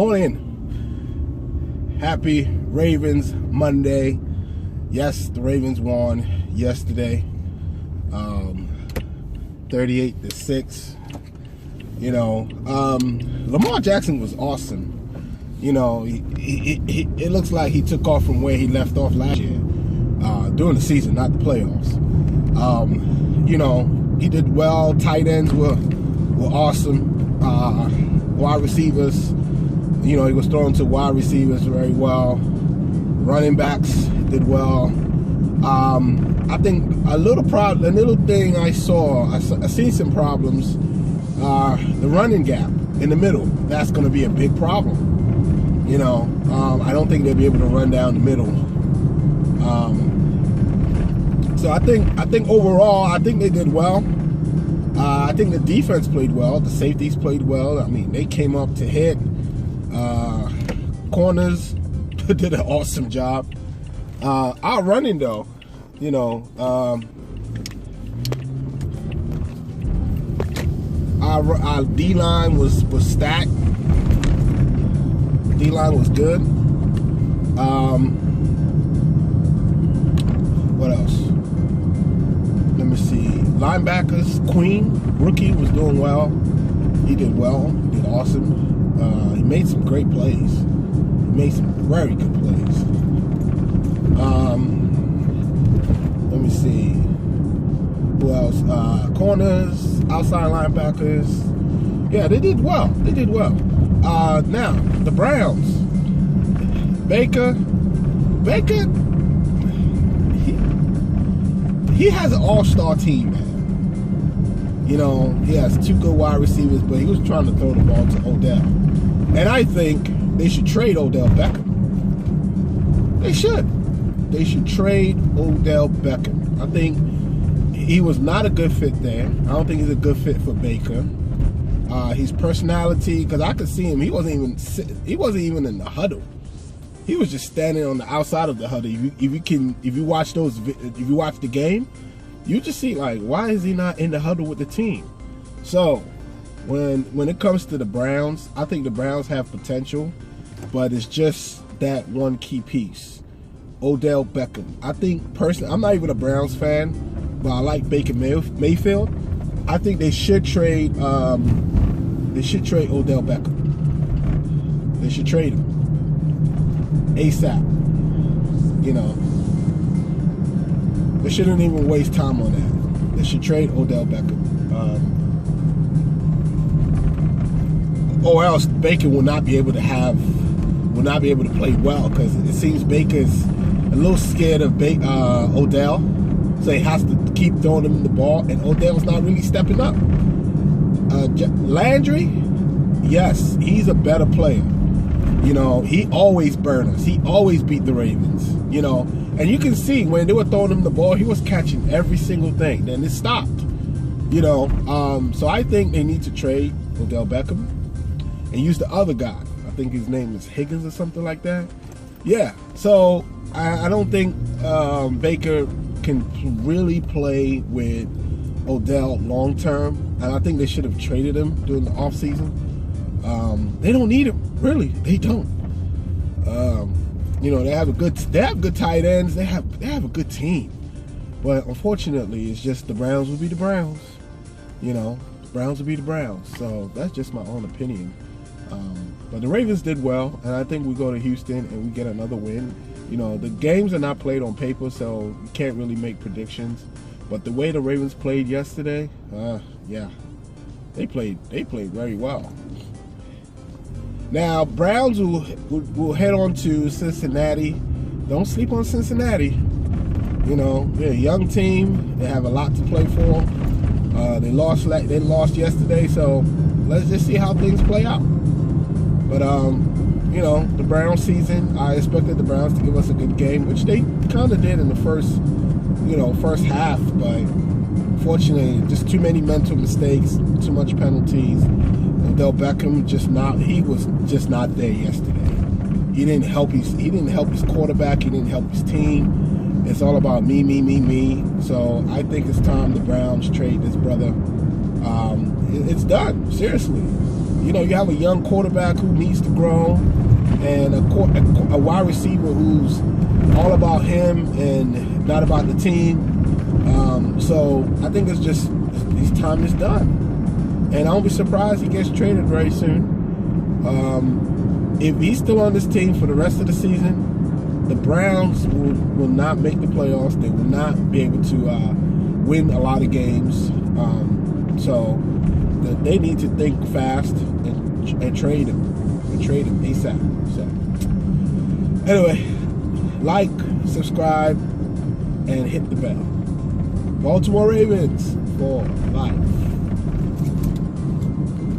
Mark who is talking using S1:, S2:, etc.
S1: Morning. Happy Ravens Monday. Yes, the Ravens won yesterday, 38-6. Lamar Jackson was awesome. It looks like he took off from where he left off last year, during the season, not the playoffs. He did well. Tight ends were awesome. Wide receivers, he was throwing to wide receivers very well. Running backs did well. I think a little thing I seen some problems. The running gap in the middle, that's going to be a big problem. I don't think they'll be able to run down the middle. So I think overall, I think they did well. I think the defense played well. The safeties played well. I mean, they came up to hit. Corners did an awesome job. Our running though, our D-line was stacked. D-line was good. What else? Let me see. Linebackers, Queen, rookie, was doing well. He did well. He did awesome. He made some great plays. He made some very good plays. Let me see. Who else? Corners, outside linebackers. Yeah, they did well. Now, the Browns. Baker, he has an all-star team, man. He has two good wide receivers, but he was trying to throw the ball to Odell. And I think they should trade Odell Beckham. They should trade Odell Beckham. I think he was not a good fit there. I don't think he's a good fit for Baker. His personality, because I could see him, he wasn't even in the huddle. He was just standing on the outside of the huddle. If you watch the game, you just see, like, why is he not in the huddle with the team? So when it comes to the Browns, I think the Browns have potential, but it's just that one key piece, Odell Beckham. I think personally, I'm not even a Browns fan, but I like Baker Mayfield. I think they should trade. They should trade Odell Beckham. They should trade him ASAP. They shouldn't even waste time on that. They should trade Odell Beckham. Or else Baker will not be able to play well, because it seems Baker's a little scared of Odell, so he has to keep throwing him the ball, and Odell's not really stepping up. Landry, yes, he's a better player. He always burned us. He always beat the Ravens. And you can see when they were throwing him the ball, he was catching every single thing. Then it stopped. So I think they need to trade Odell Beckham and use the other guy. I think his name is Higgins or something like that. Yeah. So I don't think Baker can really play with Odell long term, and I think they should have traded him during the offseason. They don't need him, really. They don't. They have good tight ends. They have a good team, but unfortunately, it's just the Browns will be the Browns. The Browns will be the Browns. So that's just my own opinion. But the Ravens did well, and I think we go to Houston and we get another win. The games are not played on paper, so you can't really make predictions. But the way the Ravens played yesterday, yeah, they played very well. Now, Browns will head on to Cincinnati. Don't sleep on Cincinnati. They're a young team. They have a lot to play for. They lost yesterday, so let's just see how things play out. But the Browns season, I expected the Browns to give us a good game, which they kind of did in the first half, but unfortunately, just too many mental mistakes, too much penalties. Odell Beckham he was just not there yesterday. He didn't help his quarterback. He didn't help his team. It's all about me. So I think it's time the Browns trade this brother. It's done, seriously. You know, you have a young quarterback who needs to grow, and a wide receiver who's all about him and not about the team. So I think it's just his time is done, and I won't be surprised he gets traded very soon. If he's still on this team for the rest of the season, the Browns will not make the playoffs. They will not be able to win a lot of games. So they need to think fast and trade him. And trade him ASAP. So anyway, like, subscribe, and hit the bell. Baltimore Ravens for life.